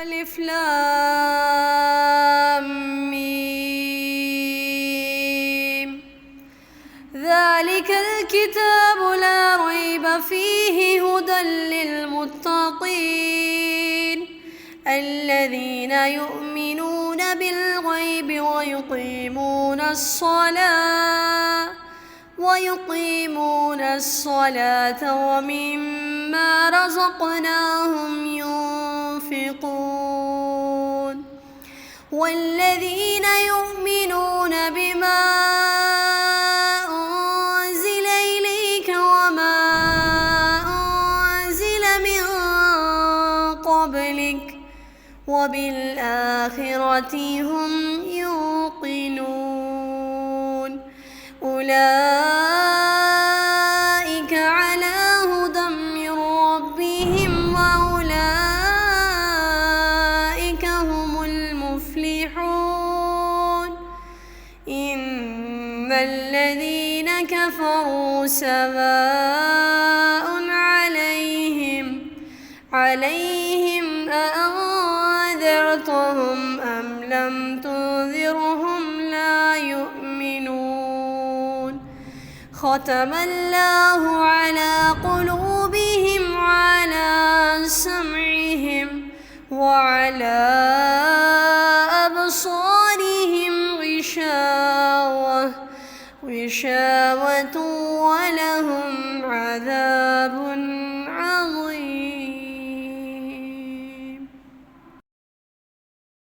ألف لام ميم ذلك الكتاب لا ريب فيه هدى للمتقين الذين يؤمنون بالغيب ويقيمون الصلاة ومما رزقناهم ينفقون والذين يؤمنون بما أنزل إليك وما أنزل من قبلك وبالآخرة هم يوقنون أولئك على هدى من ربهم وأولئك هم المفلحون إن الذين كفروا سواء عليهم أأنذرتهم أم لم تنذرهم لا يؤمنون ختم الله على قلوبهم وعلى سمعهم وعلى أبصارهم غشاوة